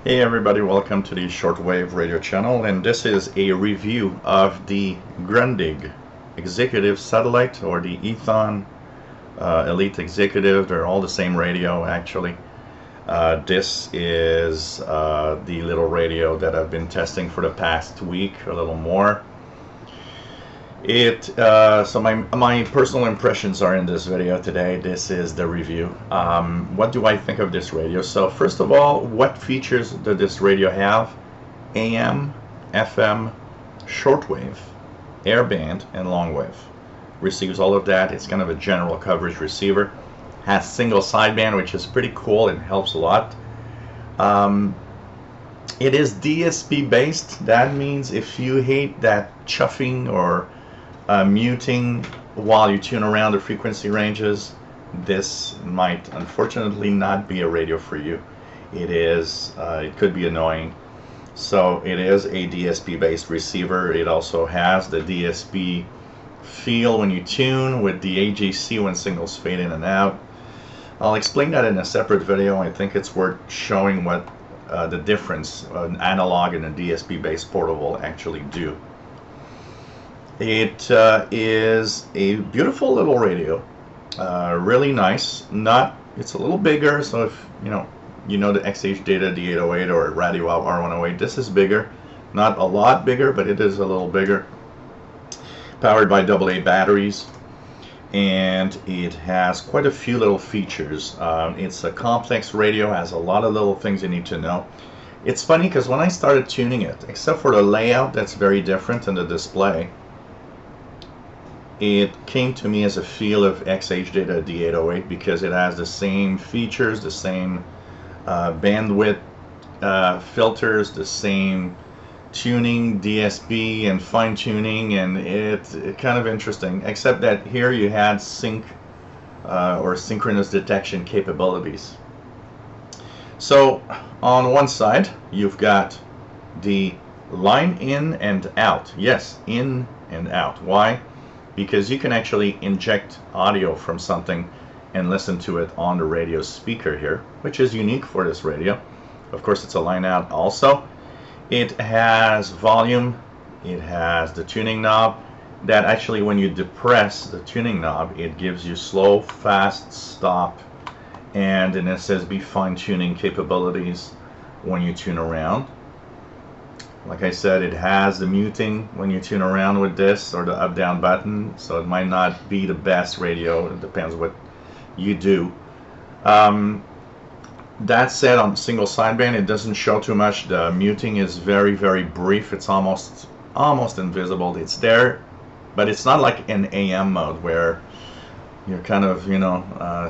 Hey everybody, welcome to the shortwave radio channel, and this is a review of the Grundig Executive Satellite, or the Eton Elite Executive. They're all the same radio actually. This is the little radio that I've been testing for the past week, a little more. So my personal impressions are in this video today. This is the review. What do I think of this radio? So first of all, what features does this radio have? AM, FM, shortwave, airband, and longwave. Receives all of that. It's kind of a general coverage receiver. Has single sideband, which is pretty cool and helps a lot. It is DSP based. That means if you hate that chuffing or muting while you tune around the frequency ranges, this might unfortunately not be a radio for you. It could be annoying. So it is a DSP based receiver. It also has the DSP feel when you tune, with the AGC when signals fade in and out. I'll explain that in a separate video. I think it's worth showing what the difference an analog and a DSP based portable actually do. It is a beautiful little radio, really nice. It's a little bigger, so if you know the XH Data D808 or Radio R108, this is bigger. Not a lot bigger, but it is a little bigger. Powered by AA batteries, and it has quite a few little features. It's a complex radio, has a lot of little things you need to know. It's funny because when I started tuning it, except for the layout that's very different in the display, it came to me as a feel of XH Data D808 because it has the same features, the same bandwidth filters, the same tuning, DSP and fine tuning, and it's kind of interesting, except that here you had sync or synchronous detection capabilities. So on one side you've got the line in and out. Yes, in and out. Why? Because you can actually inject audio from something and listen to it on the radio speaker here, which is unique for this radio. Of course, it's a line out also. It has volume, it has the tuning knob that actually when you depress the tuning knob, it gives you slow, fast, stop, and an SSB fine tuning capabilities when you tune around. Like I said, it has the muting when you tune around with this, or the up down button, so it might not be the best radio. It depends what you do. That said, on single sideband it doesn't show too much. The muting is very, very brief. It's almost invisible. It's there, but it's not like in AM mode where you're kind of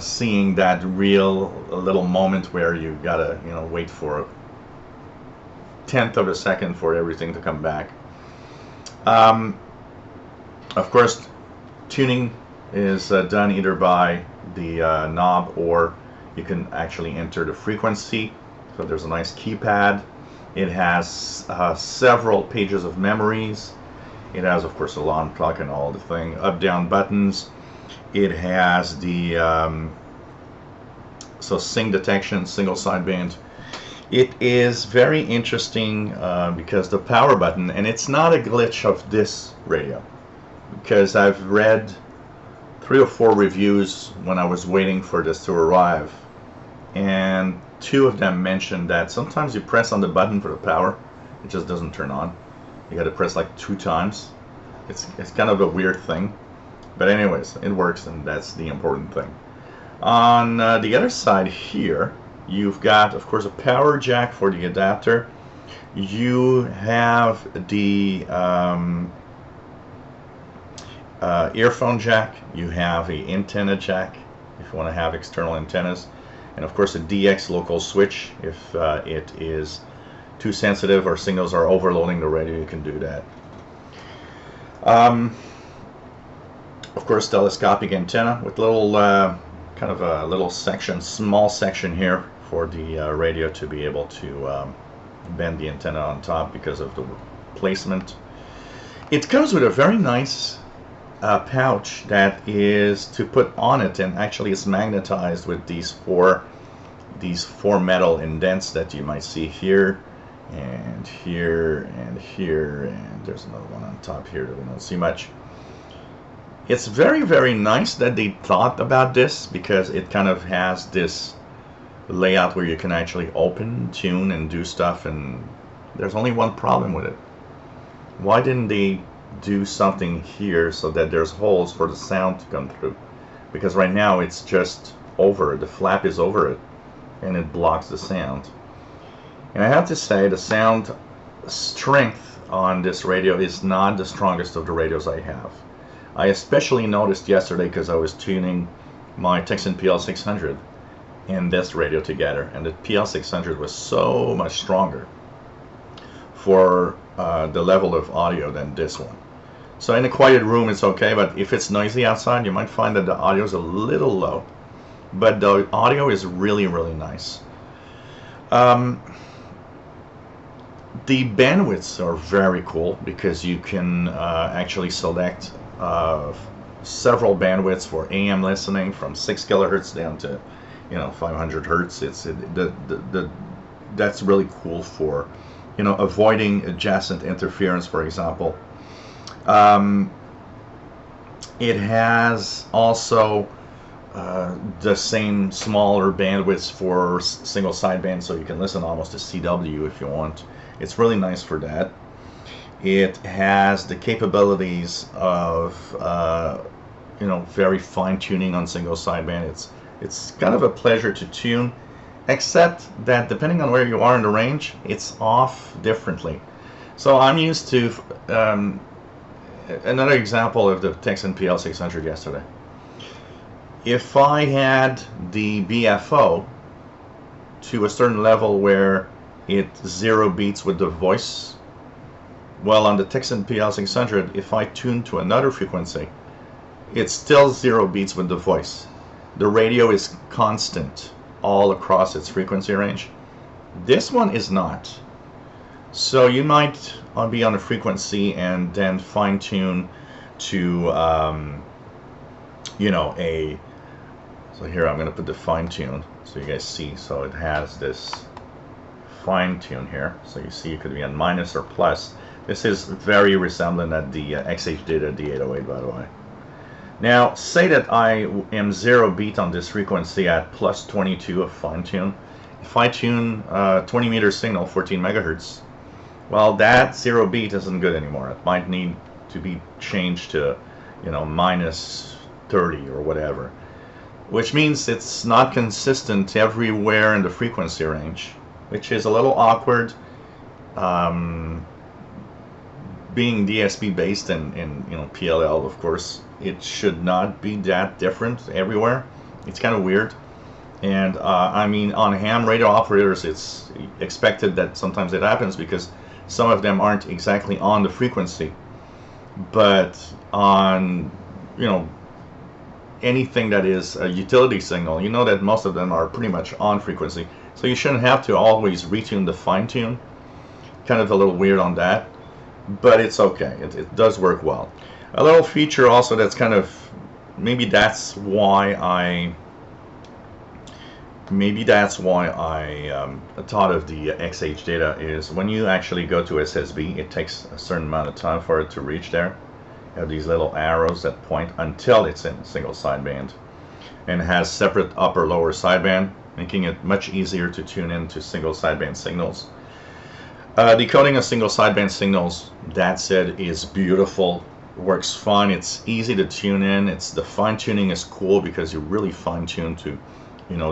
seeing that real little moment where you gotta wait for a tenth of a second for everything to come back. Of course, tuning is done either by the knob, or you can actually enter the frequency. So there's a nice keypad. It has several pages of memories. It has, of course, alarm clock and all the thing. Up down buttons. It has the so sync detection, single sideband. It is very interesting because the power button, and it's not a glitch of this radio, because I've read 3 or 4 reviews when I was waiting for this to arrive, and 2 of them mentioned that sometimes you press on the button for the power, it just doesn't turn on. You got to press like 2 times. It's kind of a weird thing, but anyways, it works, and that's the important thing. On the other side here, you've got, of course, a power jack for the adapter. You have the earphone jack. You have an antenna jack if you want to have external antennas, and of course a DX local switch if it is too sensitive or signals are overloading the radio. You can do that. Of course, telescopic antenna with little kind of a little section, small section here for the radio to be able to bend the antenna on top because of the placement. It comes with a very nice pouch that is to put on it, and actually it's magnetized with these 4 these four metal indents that you might see here and here and here, and there's another one on top here that we don't see much. It's very, very nice that they thought about this, because it kind of has this layout where you can actually open, tune, and do stuff, and there's only one problem with it. Why didn't they do something here so that there's holes for the sound to come through? Because right now it's just over, the flap is over it, and it blocks the sound. And I have to say, the sound strength on this radio is not the strongest of the radios I have. I especially noticed yesterday because I was tuning my Texan PL600 and this radio together, and the PL600 was so much stronger for the level of audio than this one. So in a quiet room it's okay, but if it's noisy outside, you might find that the audio is a little low, but the audio is really, really nice. The bandwidths are very cool, because you can actually select several bandwidths for AM listening, from 6 kilohertz down to 500 hertz. That's really cool for avoiding adjacent interference, for example. It has also the same smaller bandwidths for single sideband, so you can listen almost to CW if you want. It's really nice for that. It has the capabilities of very fine tuning on single sideband. It's kind of a pleasure to tune, except that depending on where you are in the range, it's off differently. So I'm used to another example of the Texan PL600 yesterday. If I had the BFO to a certain level where it 0 beats with the voice, well, on the Texan PL600, if I tune to another frequency, it still 0 beats with the voice. The radio is constant all across its frequency range. This one is not. So you might be on a frequency and then fine tune to so here I'm going to put the fine tune so you guys see. So it has this fine tune here, so you see it could be on minus or plus. This is very resemblant at the XH Data D808, by the way. Now say that I am 0 beat on this frequency at plus 22 of fine tune. If I tune 20 meter signal, 14 megahertz, well, that 0 beat isn't good anymore. It might need to be changed to minus 30 or whatever, which means it's not consistent everywhere in the frequency range, which is a little awkward. Being DSP based in PLL, of course, it should not be that different everywhere. It's kind of weird. And I mean, on ham radio operators, it's expected that sometimes it happens because some of them aren't exactly on the frequency. But on anything that is a utility signal, that most of them are pretty much on frequency. So you shouldn't have to always retune the fine tune. Kind of a little weird on that, but it's okay. It does work well. A little feature also that's kind of, maybe that's why I thought of the XH Data, is when you actually go to SSB, it takes a certain amount of time for it to reach there. You have these little arrows that point until it's in single sideband, and has separate upper lower sideband, making it much easier to tune into single sideband signals. Decoding of single sideband signals, that said, is beautiful. Works fine. It's easy to tune in. The fine tuning is cool because you really fine tune to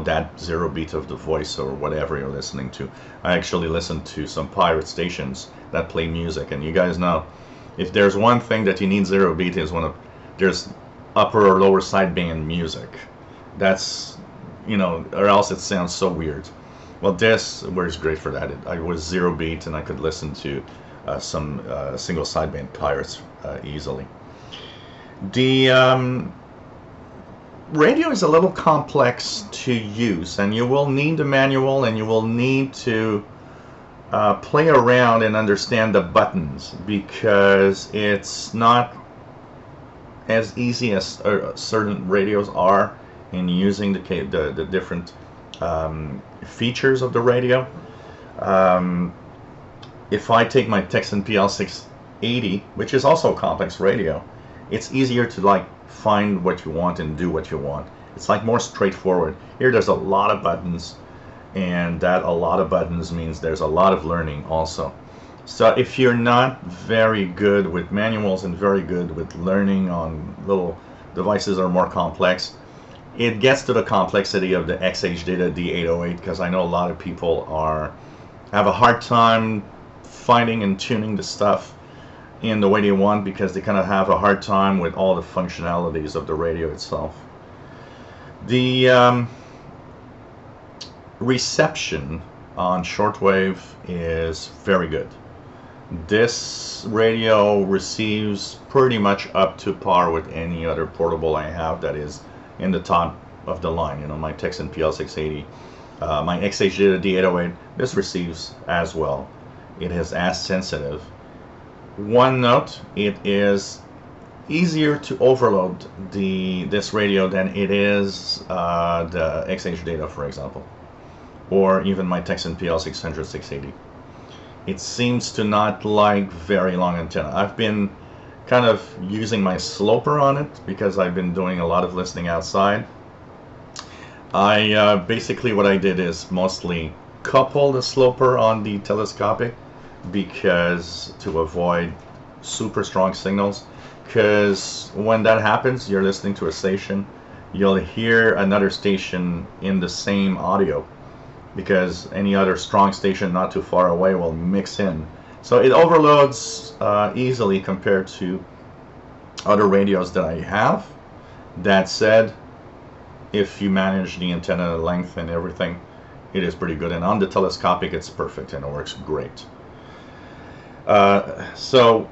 that 0 beat of the voice or whatever you're listening to. I actually listen to some pirate stations that play music, and you guys know, if there's one thing that you need 0 beat is there's upper or lower sideband music. That's or else it sounds so weird. Well, this works great for that. I was 0 beat and I could listen to some single sideband pirates easily. The radio is a little complex to use, and you will need the manual, and you will need to play around and understand the buttons, because it's not as easy as certain radios are in using the different features of the radio. Um, if I take my Texan PL680, which is also a complex radio, it's easier to like find what you want and do what you want. It's like more straightforward. Here there's a lot of buttons, and that a lot of buttons means there's a lot of learning also. So if you're not very good with manuals and very good with learning on little devices that are more complex, it gets to the complexity of the XH Data D808, because I know a lot of people have a hard time finding and tuning the stuff in the way they want, because they kind of have a hard time with all the functionalities of the radio itself. The reception on shortwave is very good. This radio receives pretty much up to par with any other portable I have that is in the top of the line. You know, my Texan PL680, my XH Data D808, this receives as well. It is as sensitive. One note, it is easier to overload this radio than it is the XH Data, for example, or even my Texan PL600 680. It seems to not like very long antenna. I've been kind of using my sloper on it because I've been doing a lot of listening outside. Basically what I did is mostly couple the sloper on the telescopic, because to avoid super strong signals, because when that happens, you're listening to a station, you'll hear another station in the same audio, because any other strong station not too far away will mix in. So it overloads easily compared to other radios that I have. That said, if you manage the antenna length and everything, it is pretty good. And on the telescopic, it's perfect and it works great. So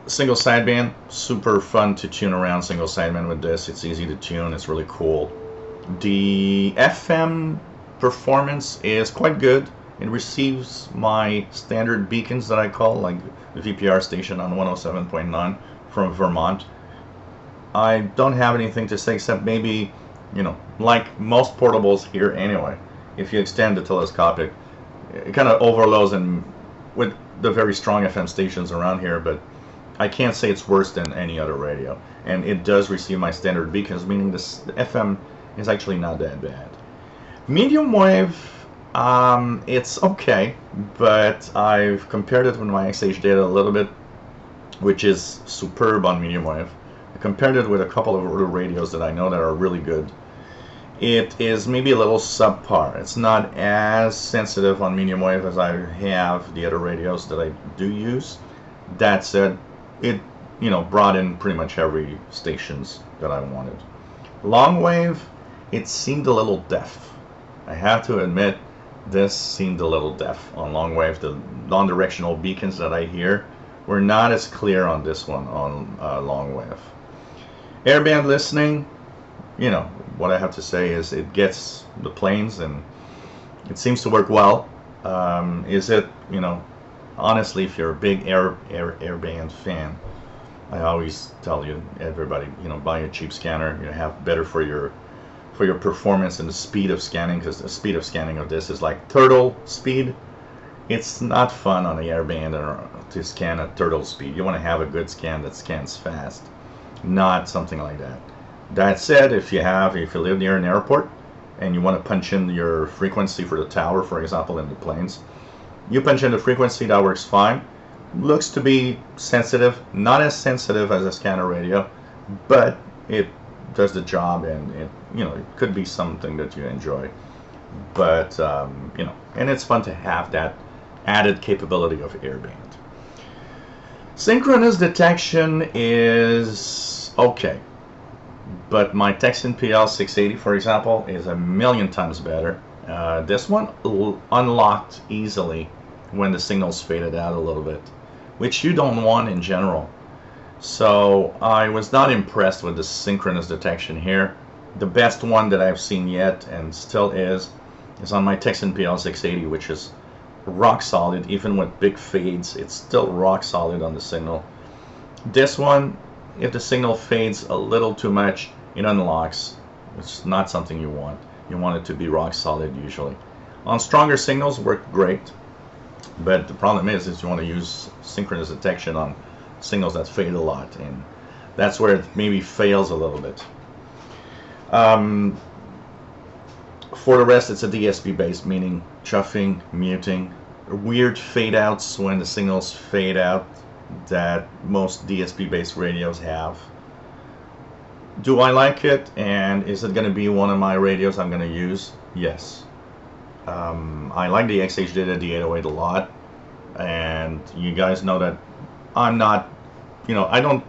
single sideband, super fun to tune around single sideband with this. It's easy to tune, it's really cool. The FM performance is quite good. It receives my standard beacons that I call, like the VPR station on 107.9 from Vermont. I don't have anything to say except maybe, you know, like most portables here anyway, if you extend the telescopic, it kind of overloads and with the very strong FM stations around here, but I can't say it's worse than any other radio. And it does receive my standard beacons, meaning the FM is actually not that bad. Medium wave, it's okay, but I've compared it with my XH Data a little bit, which is superb on medium wave. I compared it with a couple of other radios that I know that are really good. It is maybe a little subpar. It's not as sensitive on medium wave as I have the other radios that I do use. That said, it, you know, brought in pretty much every stations that I wanted. Long wave, it seemed a little deaf. I have to admit, this seemed a little deaf on long wave. The non-directional beacons that I hear were not as clear on this one on long wave. Airband listening, you know, what I have to say is it gets the planes and it seems to work well. Is it, you know, honestly, if you're a big airband fan, I always tell you, everybody, you know, buy a cheap scanner. You have better for your performance and the speed of scanning, because the speed of scanning of this is like turtle speed. It's not fun on the airband or to scan at turtle speed. You want to have a good scan that scans fast, not something like that. That said, if you live near an airport and you want to punch in your frequency for the tower, for example, in the planes, you punch in the frequency, that works fine. Looks to be sensitive, not as sensitive as a scanner radio, but it does the job, and it, you know, it could be something that you enjoy. But you know, and it's fun to have that added capability of airband. Synchronous detection is okay, but my Texan PL680, for example, is a million times better. This one unlocked easily when the signals faded out a little bit, which you don't want in general. So I was not impressed with the synchronous detection here. The best one that I've seen yet, and still is on my Texan PL680, which is rock solid. Even with big fades, it's still rock solid on the signal. This one, if the signal fades a little too much, it unlocks. It's not something you want. You want it to be rock solid usually. On stronger signals work great, but the problem is you want to use synchronous detection on signals that fade a lot, and that's where it maybe fails a little bit. For the rest, it's a DSP based, meaning chuffing, muting, weird fade outs when the signals fade out that most DSP based radios have. Do I like it, and is it going to be one of my radios I'm going to use? Yes. I like the XH Data D808 a lot, and you guys know that I'm not, I don't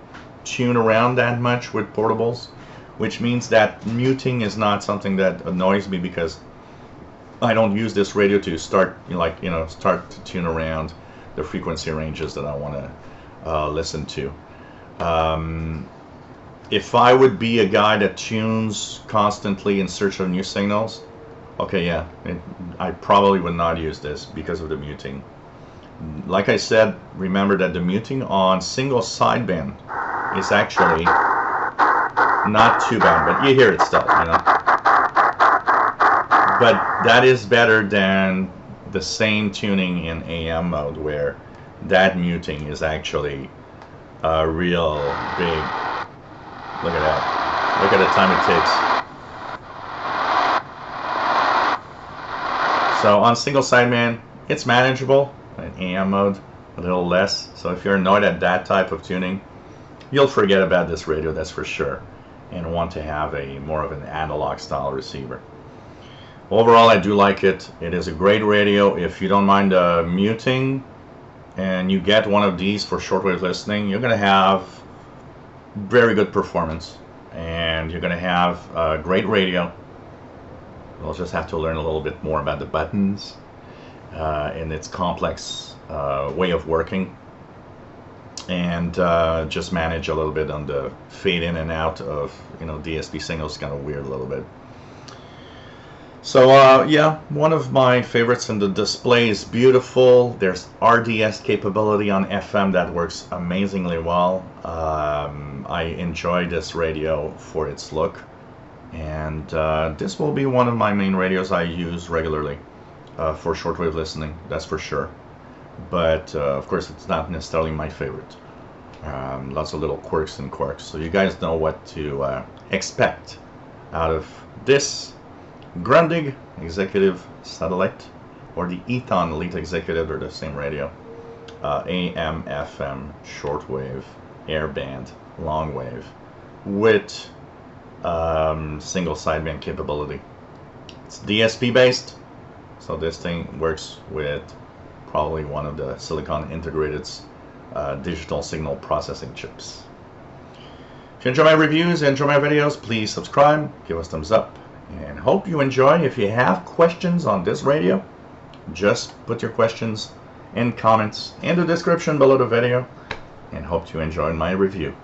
tune around that much with portables, which means that muting is not something that annoys me, because I don't use this radio to start, start to tune around the frequency ranges that I want to listen to. If I would be a guy that tunes constantly in search of new signals, okay, yeah, I probably would not use this because of the muting. Like I said, remember that the muting on single sideband is actually not too bad, but you hear it still, But that is better than the same tuning in AM mode, where that muting is actually a real big. Look at that. Look at the time it takes. So on single sideband, it's manageable. In AM mode, a little less. So if you're annoyed at that type of tuning, you'll forget about this radio, that's for sure, and want to have a more of an analog style receiver. Overall, I do like it. It is a great radio. If you don't mind muting and you get one of these for shortwave listening, you're going to have very good performance, and you're going to have a great radio. You'll just have to learn a little bit more about the buttons and its complex way of working, and just manage a little bit on the fade in and out of DSP signals. Kind of weird a little bit. So yeah, one of my favorites, and the display is beautiful. There's RDS capability on FM that works amazingly well. I enjoy this radio for its look, and this will be one of my main radios I use regularly for shortwave listening, that's for sure. But of course, it's not necessarily my favorite. Lots of little quirks and quirks, so you guys know what to expect out of this Grundig Executive Satellite, or the Eton Elite Executive, or the same radio. AM, FM, shortwave, airband, long wave, with single sideband capability. It's DSP based, so this thing works with probably one of the Silicon Integrated's digital signal processing chips. If you enjoy my reviews, enjoy my videos, please subscribe, give us thumbs up, and hope you enjoy. If you have questions on this radio, just put your questions in comments in the description below the video, and hope you enjoyed my review.